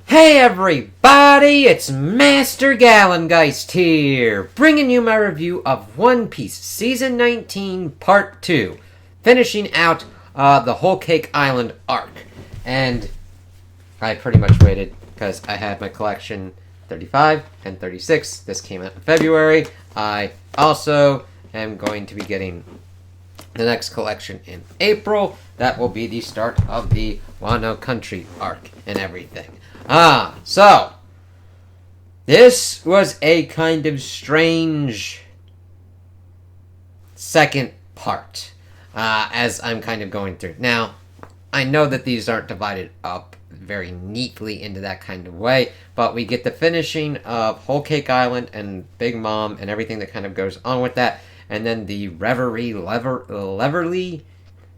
Hey everybody, it's Master Gallengeist here, bringing you my review of One Piece Season 19 Part 2, finishing out the Whole Cake Island arc. And I pretty much waited because I had my collection 35 and 36. This came out in February. I also am going to be getting the next collection in April. That will be the start of the Wano Country arc and everything. So this was a kind of strange second part, as I'm kind of going through. Now, I know that these aren't divided up very neatly into that kind of way, but we get the finishing of Whole Cake Island and Big Mom and everything that kind of goes on with that, and then the Leverly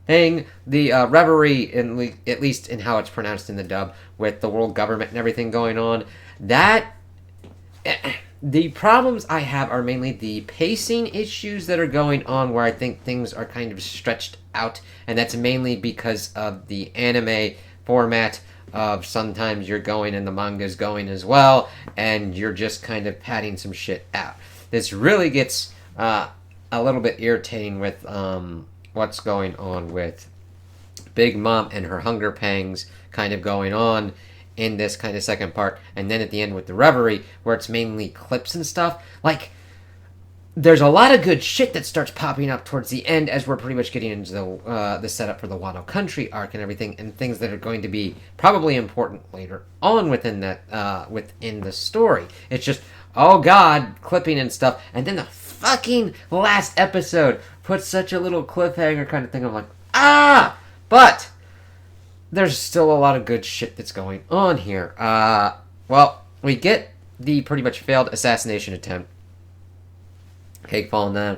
thing, the reverie, at least in how it's pronounced in the dub, with the world government and everything going on. That the problems I have are mainly the pacing issues that are going on, where I think things are kind of stretched out, and that's mainly because of the anime format of sometimes you're going and the manga's going as well, and you're just kind of padding some shit out. This really gets a little bit irritating with what's going on with Big Mom and her hunger pangs kind of going on in this kind of second part, and then at the end with the reverie, where it's mainly clips and stuff. Like, there's a lot of good shit that starts popping up towards the end as we're pretty much getting into the setup for the Wano Country arc and everything, and things that are going to be probably important later on within that within the story. It's just, oh god, clipping and stuff, and then the fucking last episode puts such a little cliffhanger kind of thing. I'm like, but there's still a lot of good shit that's going on here. Well, we get the pretty much failed assassination attempt. Cake falling down.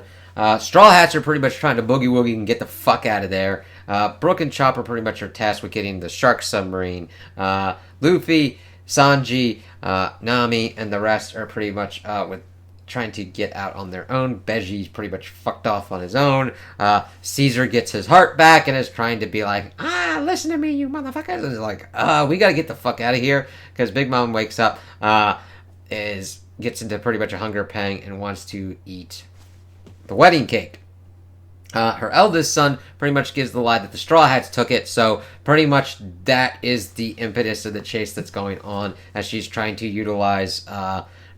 Straw Hats are pretty much trying to boogie woogie and get the fuck out of there. Brook and Chopper pretty much are tasked with getting the shark submarine. Luffy, Sanji, Nami, and the rest are pretty much with trying to get out on their own. Beji's pretty much fucked off on his own. Caesar gets his heart back and is trying to be like, listen to me, you motherfuckers. And it's like, we gotta get the fuck out of here, because Big Mom wakes up, gets into pretty much a hunger pang and wants to eat the wedding cake. Her eldest son pretty much gives the lie that the Straw Hats took it, so pretty much that is the impetus of the chase that's going on, as she's trying to utilize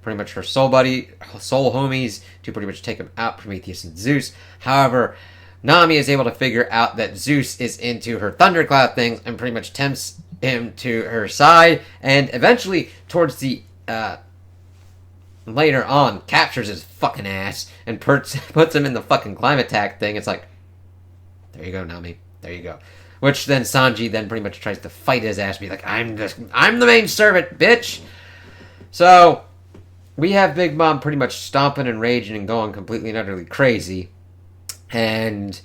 pretty much her soul homies to pretty much take him out, Prometheus and Zeus. However, Nami is able to figure out that Zeus is into her thundercloud things and pretty much tempts him to her side, and eventually towards the later on captures his fucking ass and puts him in the fucking climate tag thing. It's like, there you go, Nami, there you go. Which then Sanji then pretty much tries to fight his ass, be like, I'm the main servant, bitch. So we have Big Mom pretty much stomping and raging and going completely and utterly crazy. And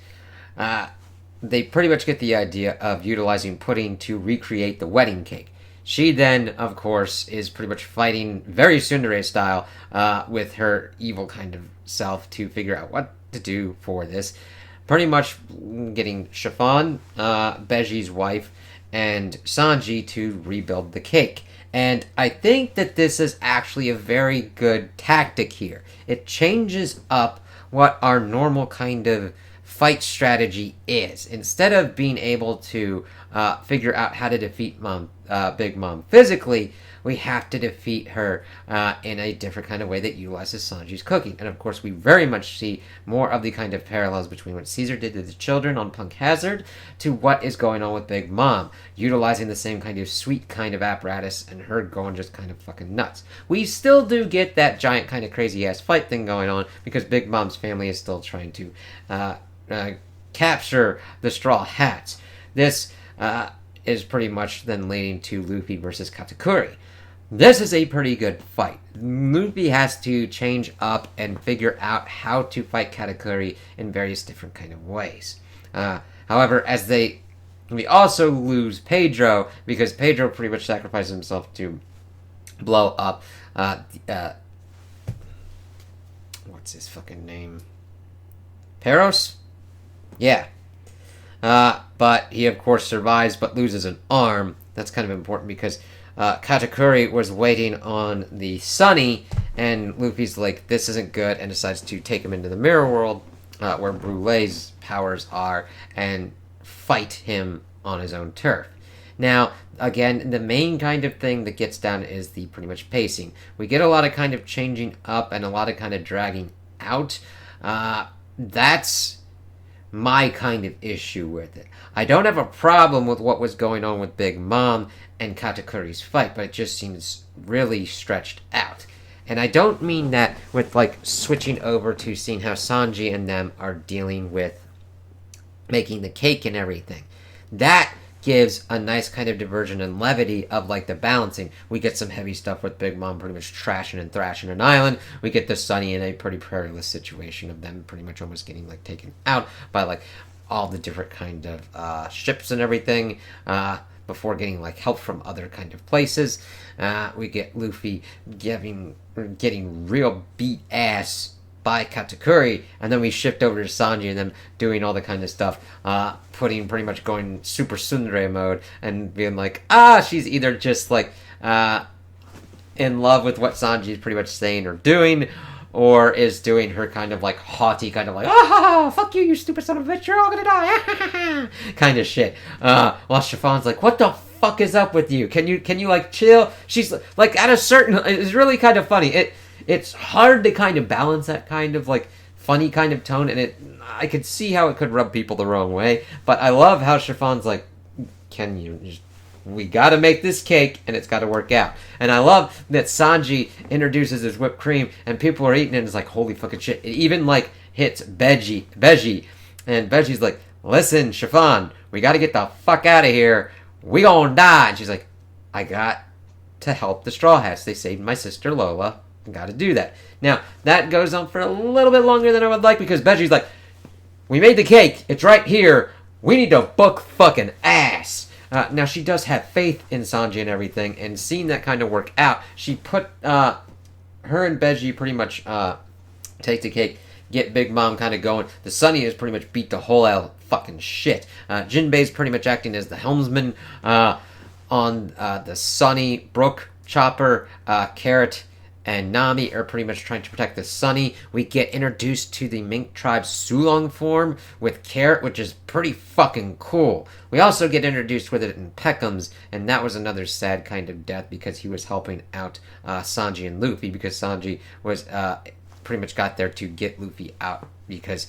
they pretty much get the idea of utilizing pudding to recreate the wedding cake. She then, of course, is pretty much fighting very tsundere style with her evil kind of self to figure out what to do for this. Pretty much getting Chiffon, Beji's wife, and Sanji to rebuild the cake. And I think that this is actually a very good tactic here. It changes up what our normal kind of fight strategy is. Instead of being able to figure out how to defeat Big Mom physically, we have to defeat her in a different kind of way that utilizes Sanji's cooking. And of course, we very much see more of the kind of parallels between what Caesar did to the children on Punk Hazard to what is going on with Big Mom, utilizing the same kind of sweet kind of apparatus and her going just kind of fucking nuts. We still do get that giant kind of crazy ass fight thing going on because Big Mom's family is still trying to capture the Straw Hats. This is pretty much then leading to Luffy versus Katakuri. This is a pretty good fight. Luffy has to change up and figure out how to fight Katakuri in various different kind of ways. However, we also lose Pedro, because Pedro pretty much sacrifices himself to blow up what's his fucking name? Peros? Yeah. But he, of course, survives but loses an arm. That's kind of important because Katakuri was waiting on the Sunny, and Luffy's like, this isn't good, and decides to take him into the mirror world, where Brulee's powers are, and fight him on his own turf. Now, again, the main kind of thing that gets down is the pretty much pacing. We get a lot of kind of changing up and a lot of kind of dragging out. That's my kind of issue with it. I don't have a problem with what was going on with Big Mom and Katakuri's fight, but it just seems really stretched out. And I don't mean that with, like, switching over to seeing how Sanji and them are dealing with making the cake and everything. That gives a nice kind of diversion and levity of, like, the balancing. We get some heavy stuff with Big Mom pretty much trashing and thrashing an island. We get the Sunny in a pretty perilous situation of them pretty much almost getting, like, taken out by, like, all the different kind of ships and everything, before getting, like, help from other kind of places. We get Luffy getting real beat ass by Katakuri, and then we shift over to Sanji and them doing all the kind of stuff, putting pretty much going super tsundere mode and being like, she's either just like in love with what Sanji is pretty much saying or doing, or is doing her kind of like haughty kind of like, fuck you, you stupid son of a bitch, you're all gonna die, kind of shit. While Chiffon's like, what the fuck is up with you? Can you like chill? She's like at a certain, it's really kind of funny. It's hard to kind of balance that kind of like funny kind of tone, and I could see how it could rub people the wrong way, but I love how Chiffon's like, we gotta make this cake, and it's gotta work out. And I love that Sanji introduces his whipped cream, and people are eating it, and it's like, holy fucking shit. It even like hits Beji, and Beji's like, listen, Chiffon, we gotta get the fuck out of here. We gonna die. And she's like, I got to help the Straw Hats. They saved my sister Lola. Got to do that. Now, that goes on for a little bit longer than I would like, because Beji's like, we made the cake. It's right here. We need to book fucking ass. Now, she does have faith in Sanji and everything, and seeing that kind of work out, she put her and Beji pretty much take the cake, get Big Mom kind of going. The Sunny is pretty much beat the whole hell fucking shit. Jinbei's pretty much acting as the helmsman on the Sunny. Brook, Chopper, Carrot, and Nami are pretty much trying to protect the Sunny. We get introduced to the Mink Tribe's Sulong form with Carrot, which is pretty fucking cool. We also get introduced with it in Peckham's, and that was another sad kind of death because he was helping out Sanji and Luffy, because Sanji was pretty much got there to get Luffy out because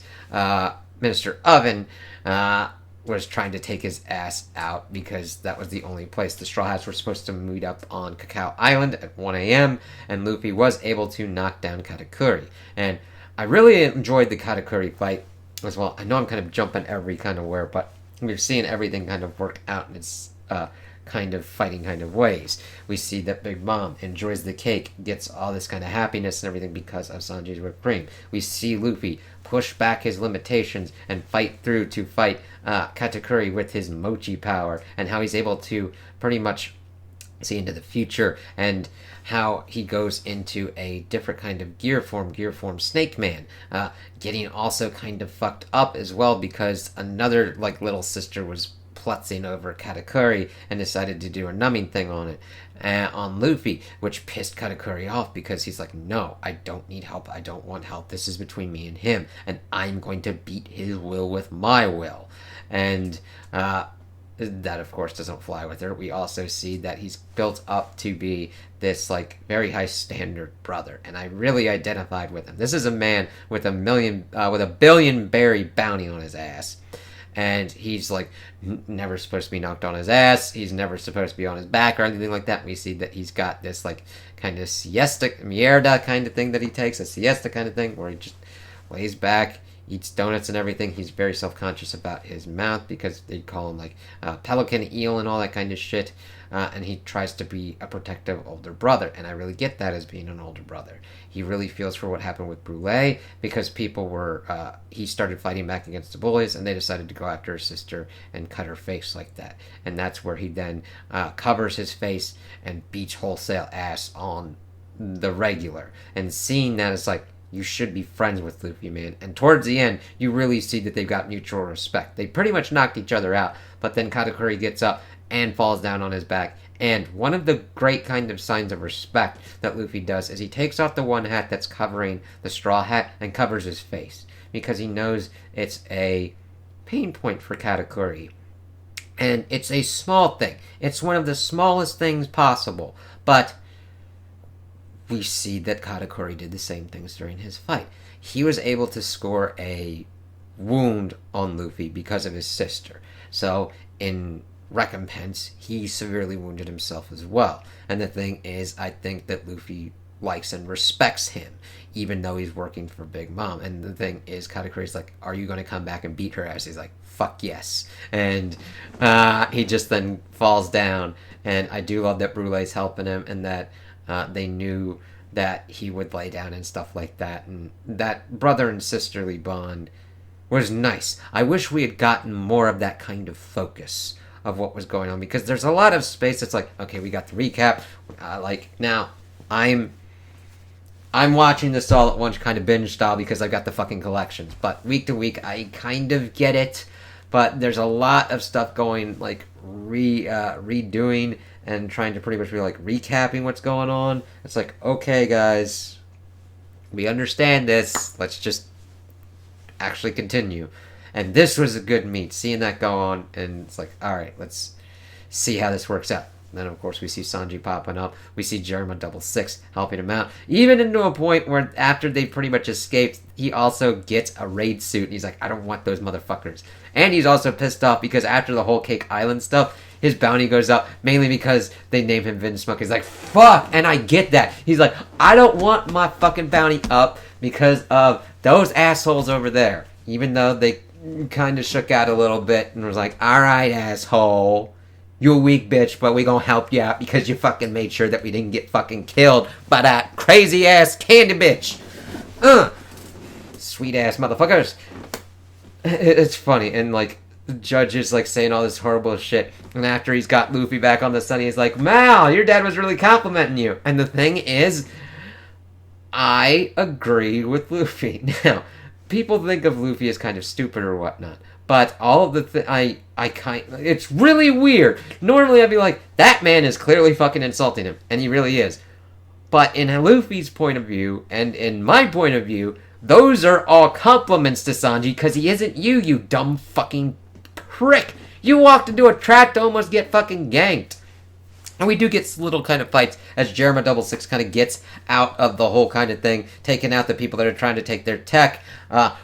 Minister Oven was trying to take his ass out, because that was the only place the Straw Hats were supposed to meet up on Cacao Island at 1 a.m., and Luffy was able to knock down Katakuri. And I really enjoyed the Katakuri fight as well. I know I'm kind of jumping every kind of where, but we're seeing everything kind of work out in its kind of fighting kind of ways. We see that Big Mom enjoys the cake, gets all this kind of happiness and everything because of Sanji's whipped cream. We see Luffy push back his limitations and fight through to fight Katakuri with his mochi power, and how he's able to pretty much see into the future, and how he goes into a different kind of gear form Snake Man, getting also kind of fucked up as well because another like little sister was plutzing over Katakuri and decided to do a numbing thing on it, on Luffy, which pissed Katakuri off because he's like, no, I don't need help, I don't want help, this is between me and him, and I'm going to beat his will with my will. And that of course doesn't fly with her. We also see that he's built up to be this like very high standard brother, and I really identified with him. This is a man with a billion berry bounty on his ass, and he's like never supposed to be knocked on his ass. He's never supposed to be on his back or anything like that. We see that he's got this like kind of siesta, mierda kind of thing that he takes, a siesta kind of thing where he just lays back, eats donuts and everything. He's very self-conscious about his mouth because they call him like pelican eel and all that kind of shit, and he tries to be a protective older brother, and I really get that as being an older brother. He really feels for what happened with Brulee because people were he started fighting back against the bullies, and they decided to go after her sister and cut her face like that, and that's where he then covers his face and beats wholesale ass on the regular. And seeing that, it's like, you should be friends with Luffy, man. And towards the end, you really see that they've got mutual respect. They pretty much knocked each other out, but then Katakuri gets up and falls down on his back And one of the great kind of signs of respect that Luffy does is he takes off the one hat that's covering the straw hat and covers his face because he knows it's a pain point for Katakuri. And it's a small thing. It's one of the smallest things possible. But we see that Katakuri did the same things during his fight. He was able to score a wound on Luffy because of his sister. So, in recompense, he severely wounded himself as well. And the thing is, I think that Luffy likes and respects him, even though he's working for Big Mom. And the thing is, Katakuri's like, are you going to come back and beat her ass? He's like, fuck yes. And he just then falls down. And I do love that Brulee's helping him and that they knew that he would lay down and stuff like that. And that brother and sisterly bond was nice. I wish we had gotten more of that kind of focus of what was going on, because there's a lot of space that's like, okay, we got the recap. Now, I'm watching this all at once kind of binge style because I've got the fucking collections. But week to week, I kind of get it. But there's a lot of stuff going, like, redoing and trying to pretty much be, like, recapping what's going on. It's like, okay, guys, we understand this. Let's just actually continue. And this was a good meet, seeing that go on, and it's like, alright, let's see how this works out. And then, of course, we see Sanji popping up. We see Germa 66 helping him out. Even into a point where after they pretty much escaped, he also gets a raid suit. And he's like, I don't want those motherfuckers. And he's also pissed off because after the whole Cake Island stuff, his bounty goes up, mainly because they name him Vinsmoke. He's like, fuck! And I get that. He's like, I don't want my fucking bounty up because of those assholes over there. Even though they kind of shook out a little bit and was like, alright, asshole. You a weak bitch, but we gonna help you out because you fucking made sure that we didn't get fucking killed by that crazy ass candy bitch. Sweet ass motherfuckers. It's funny, and like, the judge is like saying all this horrible shit, and after he's got Luffy back on the sun, he's like, Mal, your dad was really complimenting you. And the thing is, I agree with Luffy. Now, people think of Luffy as kind of stupid or whatnot, but all of the it's really weird. Normally I'd be like, that man is clearly fucking insulting him, and he really is. But in Luffy's point of view, and in my point of view, those are all compliments to Sanji, because he isn't you, you dumb fucking prick. You walked into a trap to almost get fucking ganked. And we do get little kind of fights as Germa 66 kind of gets out of the whole kind of thing, taking out the people that are trying to take their tech.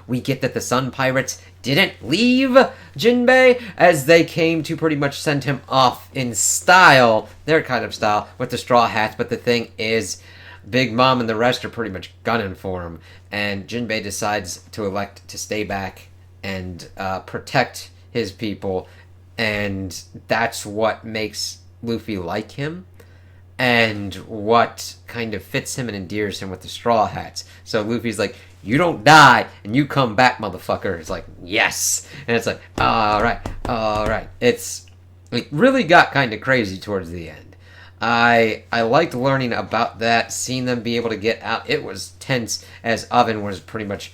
We get that the Sun Pirates didn't leave Jinbei, as they came to pretty much send him off in style, their kind of style, with the Straw Hats. But the thing is, Big Mom and the rest are pretty much gunning for him. And Jinbei decides to elect to stay back and protect his people. And that's what makes Luffy like him, and what kind of fits him and endears him with the Straw Hats. So Luffy's like, you don't die, and you come back, motherfucker. It's like, yes. And it's like, alright. It really got kind of crazy towards the end. I liked learning about that, seeing them be able to get out. It was tense, as Oven was pretty much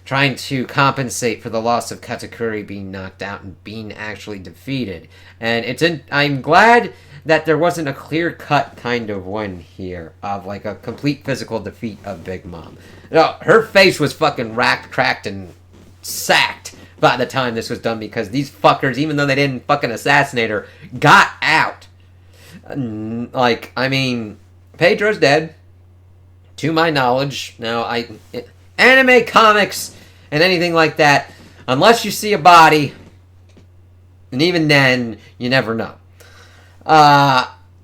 trying to compensate for the loss of Katakuri being knocked out and being actually defeated. And I'm glad that there wasn't a clear-cut kind of win here of like a complete physical defeat of Big Mom. No, her face was fucking racked, cracked, and sacked by the time this was done, because these fuckers, even though they didn't fucking assassinate her, got out. Like, I mean, Pedro's dead, to my knowledge. Now, anime, comics, and anything like that, unless you see a body, and even then, you never know.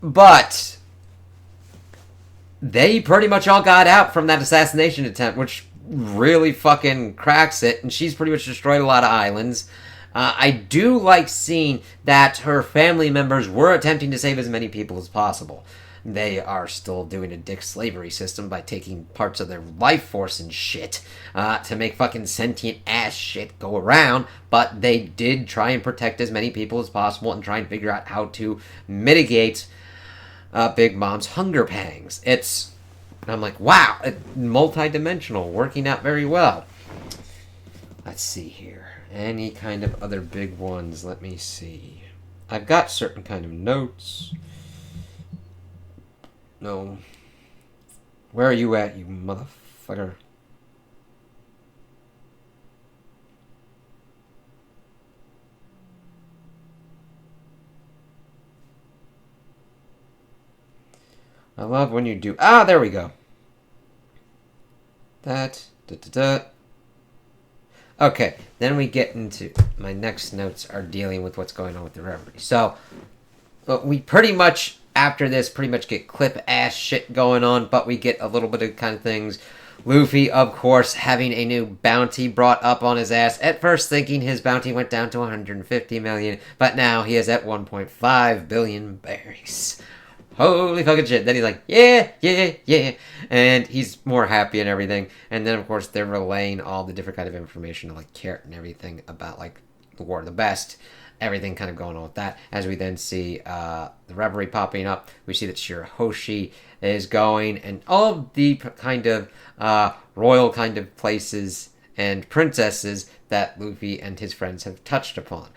But they pretty much all got out from that assassination attempt, which really fucking cracks it, and she's pretty much destroyed a lot of islands. I do like seeing that her family members were attempting to save as many people as possible. They are still doing a dick slavery system by taking parts of their life force and shit to make fucking sentient ass shit go around, but they did try and protect as many people as possible and try and figure out how to mitigate Big Mom's hunger pangs. I'm like, wow, multi-dimensional, working out very well. Let's see here. Any kind of other big ones, let me see. I've got certain kind of notes. No. Where are you at, you motherfucker? I love when you do. Ah, there we go. That. Da, da, da. Okay, then we get into my next notes are dealing with what's going on with the reverie. So, we pretty much after this pretty much get clip ass shit going on, but we get a little bit of kind of things. Luffy, of course, having a new bounty brought up on his ass. At first, thinking his bounty went down to 150 million, but now he is at 1.5 billion berries. Holy fucking shit. Then he's like, yeah, yeah, yeah. And he's more happy and everything. And then, of course, they're relaying all the different kind of information, like Carrot and everything about, like, the War of the Best. Everything kind of going on with that. As we then see the Reverie popping up, we see that Shirahoshi is going, and all the kind of royal kind of places and princesses that Luffy and his friends have touched upon.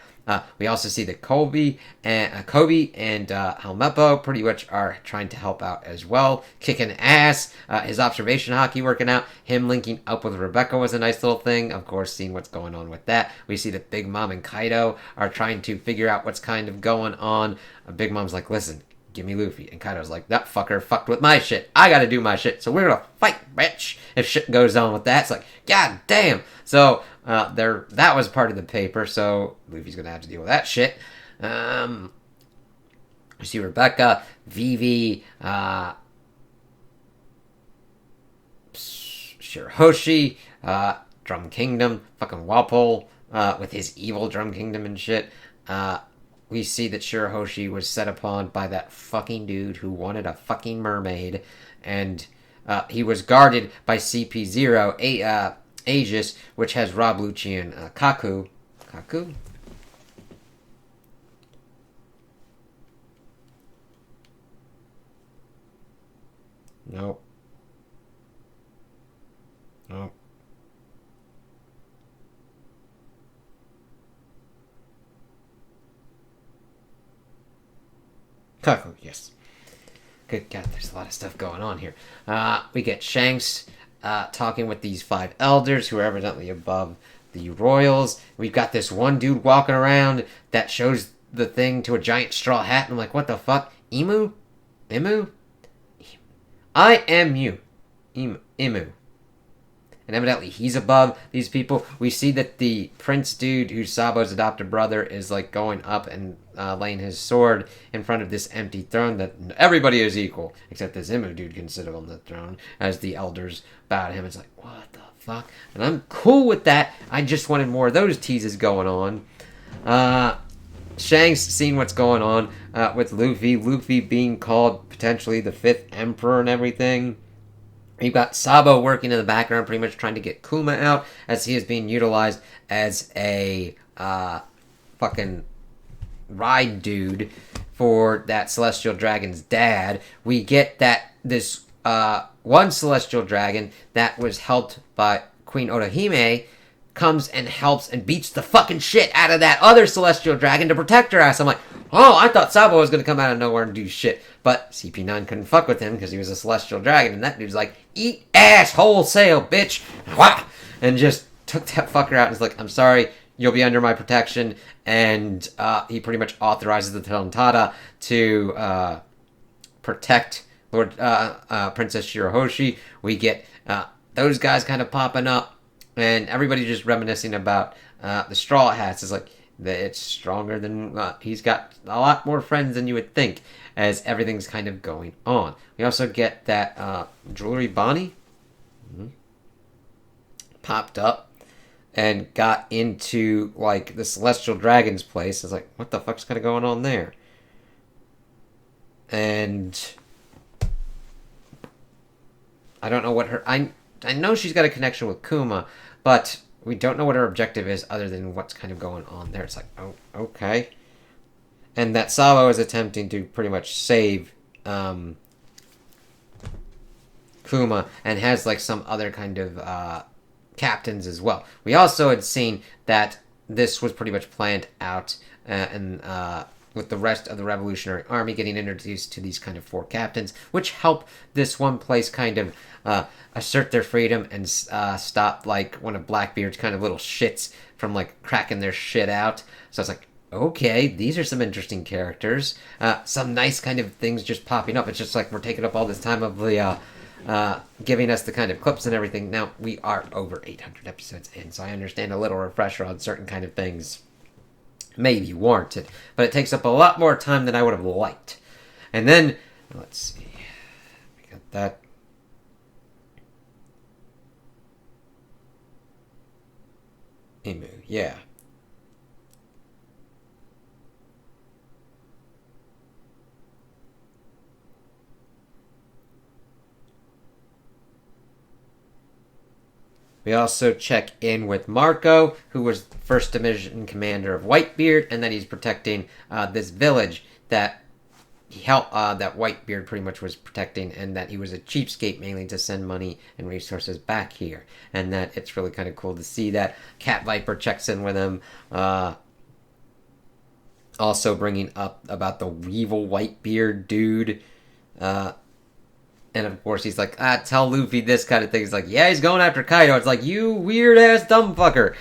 We also see that Kobe and Helmeppo pretty much are trying to help out as well, kicking ass. His observation hockey working out. Him linking up with Rebecca was a nice little thing. Of course, seeing what's going on with that. We see that Big Mom and Kaido are trying to figure out what's kind of going on. Big Mom's like, listen, give me Luffy. And Kaido's like, that fucker fucked with my shit. I gotta do my shit. So we're gonna fight, bitch. If shit goes on with that, it's like, god damn. So, that was part of the paper, so Luffy's gonna have to deal with that shit. We see Rebecca, Vivi, Shirahoshi, Drum Kingdom, fucking Walpole, with his evil Drum Kingdom and shit. We see that Shirahoshi was set upon by that fucking dude who wanted a fucking mermaid, and he was guarded by CP0, Aegis, which has Rob Lucci and Kaku. Kaku? Nope. Nope. Kaku, yes. Good God, there's a lot of stuff going on here. We get Shanks talking with these 5 elders who are evidently above the royals. We've got this one dude walking around that shows the thing to a giant straw hat, and I'm like, what the fuck? Emu? Emu? I am you. Emu. And evidently he's above these people. We see that the prince dude, who's Sabo's adopted brother, is like going up and laying his sword in front of this empty throne that everybody is equal, except this Emu dude can sit on the throne. As the elders bow to him, it's like, what the fuck? And I'm cool with that. I just wanted more of those teases going on. Shanks seeing what's going on with Luffy. Luffy being called potentially the 5th emperor and everything. You've got Sabo working in the background, pretty much trying to get Kuma out, as he is being utilized as a fucking ride dude for that Celestial Dragon's dad. We get that this one Celestial Dragon that was helped by Queen Orihime comes and helps and beats the fucking shit out of that other Celestial Dragon to protect her ass. I'm like, oh, I thought Sabo was going to come out of nowhere and do shit. But CP9 couldn't fuck with him because he was a Celestial Dragon. And that dude's like, eat ass wholesale, bitch. And just took that fucker out and was like, I'm sorry, you'll be under my protection. And he pretty much authorizes the Tarantada to protect Lord Princess Shirahoshi. We get those guys kind of popping up. And everybody just reminiscing about the Straw Hats. It's like, it's stronger than... he's got a lot more friends than you would think, as everything's kind of going on. We also get that Jewelry Bonnie popped up and got into, like, the Celestial Dragon's place. It's like, what the fuck's kind of going on there? And I don't know what her... I know she's got a connection with Kuma, but we don't know what her objective is other than what's kind of going on there. It's like, oh, okay. And that Sabo is attempting to pretty much save Kuma and has like some other kind of captains as well. We also had seen that this was pretty much planned out and with the rest of the Revolutionary Army getting introduced to these kind of 4 captains, which help this one place kind of assert their freedom and stop like one of Blackbeard's kind of little shits from like cracking their shit out. So it's like, okay, these are some interesting characters. Some nice kind of things just popping up. It's just like we're taking up all this time of the giving us the kind of clips and everything. Now, we are over 800 episodes in, so I understand a little refresher on certain kind of things may be warranted, but it takes up a lot more time than I would have liked. And then, let's see, we got that. Emu, yeah. We also check in with Marco, who was first division commander of Whitebeard, and that he's protecting this village that that Whitebeard pretty much was protecting, and that he was a cheapskate mainly to send money and resources back here. And that it's really kind of cool to see that. Cat Viper checks in with him, also bringing up about the evil Whitebeard dude. And of course he's like, tell Luffy this kind of thing. He's like, yeah, he's going after Kaido. It's like, you weird-ass dumb fucker.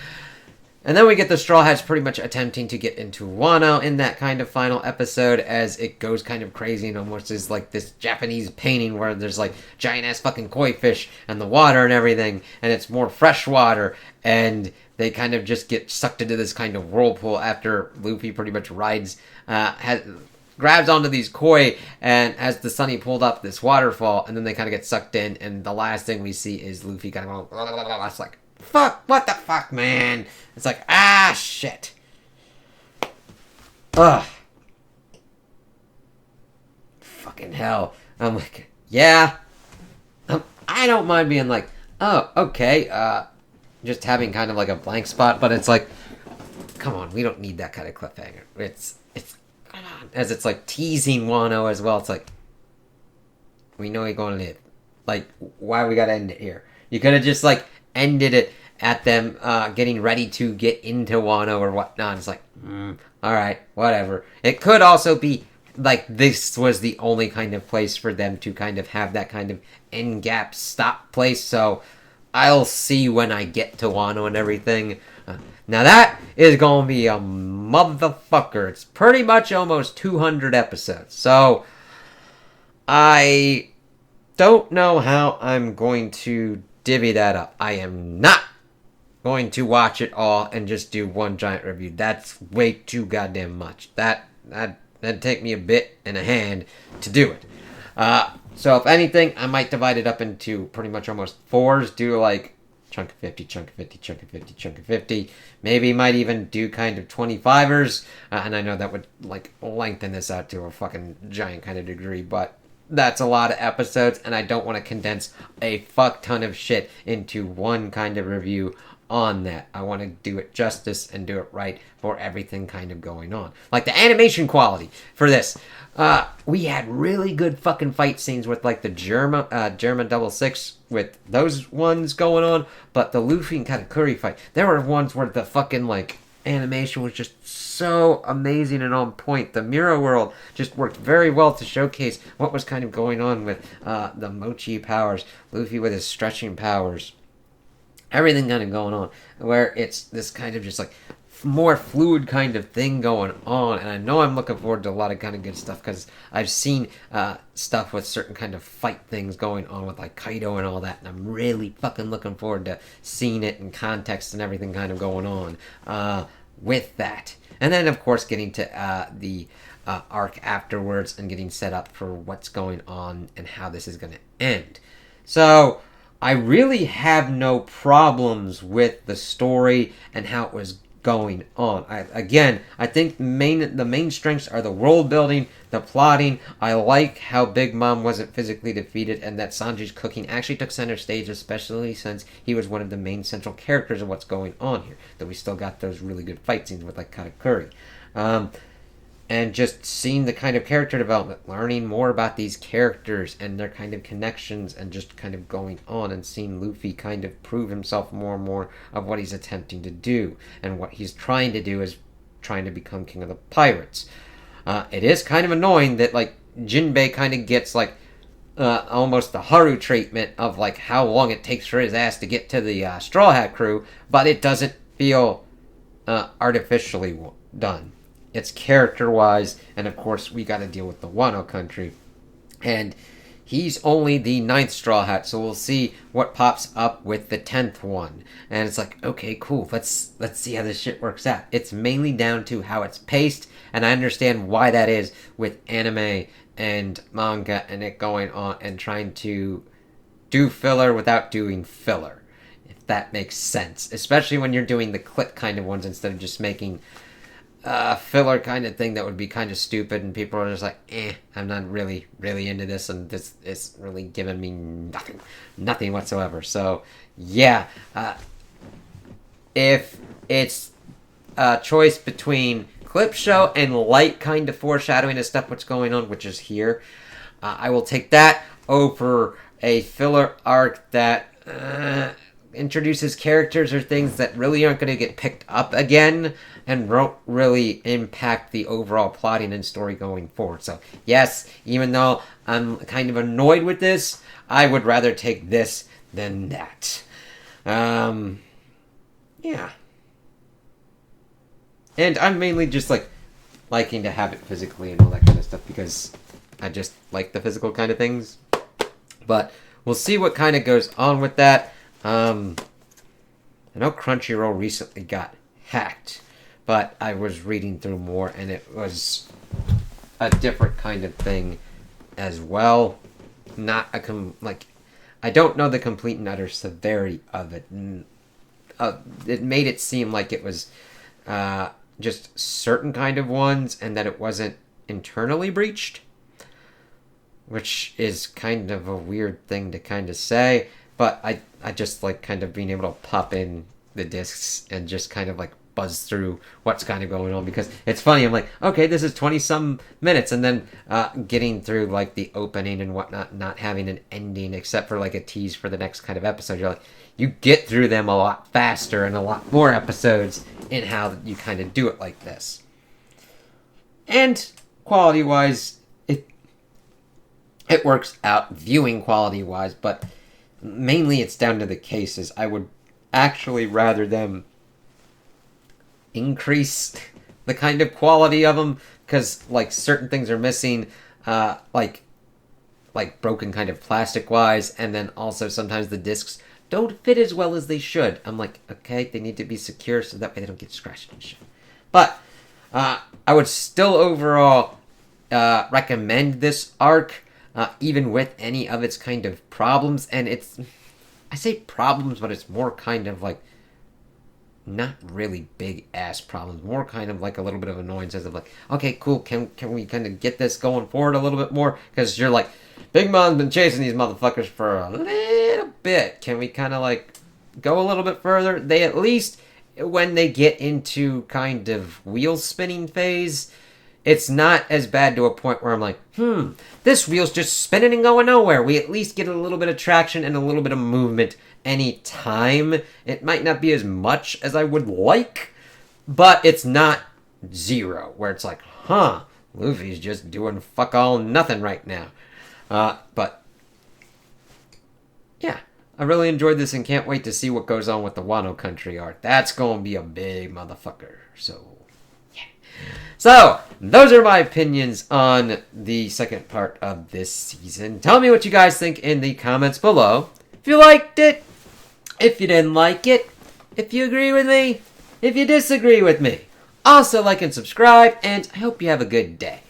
And then we get the Straw Hats pretty much attempting to get into Wano in that kind of final episode as it goes kind of crazy and almost is like this Japanese painting where there's like giant-ass fucking koi fish and the water and everything, and it's more fresh water, and they kind of just get sucked into this kind of whirlpool after Luffy pretty much grabs onto these koi, and as the Sunny pulled up this waterfall, and then they kind of get sucked in, and the last thing we see is Luffy kind of going, it's like, fuck, what the fuck, man? It's like, shit. Ugh. Fucking hell. I'm like, yeah. I don't mind being like, oh, okay, just having kind of like a blank spot, but it's like, come on, we don't need that kind of cliffhanger. It's as it's like teasing Wano as well. It's like, we know you're going to live. Like, why we gotta end it here? You could have just like ended it at them getting ready to get into Wano or whatnot. It's like, alright, whatever. It could also be like this was the only kind of place for them to kind of have that kind of end gap stop place. So I'll see when I get to Wano and everything. Now that is going to be a motherfucker. It's pretty much almost 200 episodes. So I don't know how I'm going to divvy that up. I am not going to watch it all and just do one giant review. That's way too goddamn much. That'd take me a bit and a hand to do it. So if anything, I might divide it up into pretty much almost 4s. Do like chunk of 50, chunk of 50, chunk of 50, chunk of 50. Maybe might even do kind of 25ers. And I know that would like lengthen this out to a fucking giant kind of degree, but that's a lot of episodes, and I don't want to condense a fuck ton of shit into one kind of review on that. I want to do it justice and do it right for everything kind of going on. Like the animation quality for this. We had really good fucking fight scenes with like the German 66 with those ones going on, but the Luffy and Katakuri fight, there were ones where the fucking like animation was just so amazing and on point. The Mirror World just worked very well to showcase what was kind of going on with the Mochi powers, Luffy with his stretching powers, everything kind of going on, where it's this kind of just like more fluid kind of thing going on. And I know I'm looking forward to a lot of kind of good stuff, because I've seen stuff with certain kind of fight things going on with like Kaido and all that, and I'm really fucking looking forward to seeing it in context and everything kind of going on with that. And then of course getting to the arc afterwards and getting set up for what's going on and how this is going to end. So I really have no problems with the story and how it was going on. I think the main strengths are the world building, the plotting. I like how Big Mom wasn't physically defeated, and that Sanji's cooking actually took center stage, especially since he was one of the main central characters of what's going on here. That we still got those really good fight scenes with like Katakuri. And just seeing the kind of character development, learning more about these characters and their kind of connections, and just kind of going on and seeing Luffy kind of prove himself more and more of what he's attempting to do. And what he's trying to do is trying to become king of the pirates. It is kind of annoying that like Jinbei kind of gets like almost the Haru treatment of like how long it takes for his ass to get to the Straw Hat crew, but it doesn't feel artificially done. It's character wise, and of course we got to deal with the Wano country, and he's only the 9th Straw Hat, so we'll see what pops up with the 10th one. And it's like, okay, cool, let's see how this shit works out. It's mainly down to how it's paced, and I understand why that is with anime and manga and it going on and trying to do filler without doing filler, if that makes sense. Especially when you're doing the clip kind of ones instead of just making filler kind of thing that would be kind of stupid and people are just like, I'm not really into this and this is really giving me nothing whatsoever. So yeah, if it's a choice between clip show and light kind of foreshadowing of stuff what's going on, which is here, I will take that over a filler arc that introduces characters or things that really aren't going to get picked up again and won't really impact the overall plotting and story going forward. So yes, even though I'm kind of annoyed with this, I would rather take this than that. Yeah. And I'm mainly just like liking to have it physically and all that kind of stuff because I just like the physical kind of things. But we'll see what kind of goes on with that. I know Crunchyroll recently got hacked, but I was reading through more and it was a different kind of thing as well. Not a I don't know the complete and utter severity of it. It made it seem like it was just certain kind of ones and that it wasn't internally breached, which is kind of a weird thing to kind of say. But I just like kind of being able to pop in the discs and just kind of like buzz through what's kind of going on because it's funny. I'm like, okay, this is 20-some minutes, and then getting through like the opening and whatnot, not having an ending except for like a tease for the next kind of episode. You're like, you get through them a lot faster and a lot more episodes in how you kind of do it like this. And quality-wise, it works out viewing quality-wise, but mainly it's down to the cases. I would actually rather them increase the kind of quality of them because like certain things are missing, like broken kind of plastic-wise, and then also sometimes the discs don't fit as well as they should. I'm like, okay, they need to be secure so that way they don't get scratched and shit. But I would still overall recommend this arc, even with any of its kind of problems. And I say problems, but it's more kind of like not really big ass problems, more kind of like a little bit of annoyances of like, okay, cool, can we kind of get this going forward a little bit more? Because you're like, Big Mom's been chasing these motherfuckers for a little bit. Can we kind of like go a little bit further? They at least, when they get into kind of wheel spinning phase, it's not as bad to a point where I'm like, this wheel's just spinning and going nowhere. We at least get a little bit of traction and a little bit of movement any time. It might not be as much as I would like, but it's not zero, where it's like, Luffy's just doing fuck all nothing right now. But yeah, I really enjoyed this and can't wait to see what goes on with the Wano Country arc. That's gonna be a big motherfucker. So yeah. So those are my opinions on the second part of this season. Tell me what you guys think in the comments below. If you liked it, if you didn't like it, if you agree with me, if you disagree with me. Also like and subscribe, and I hope you have a good day.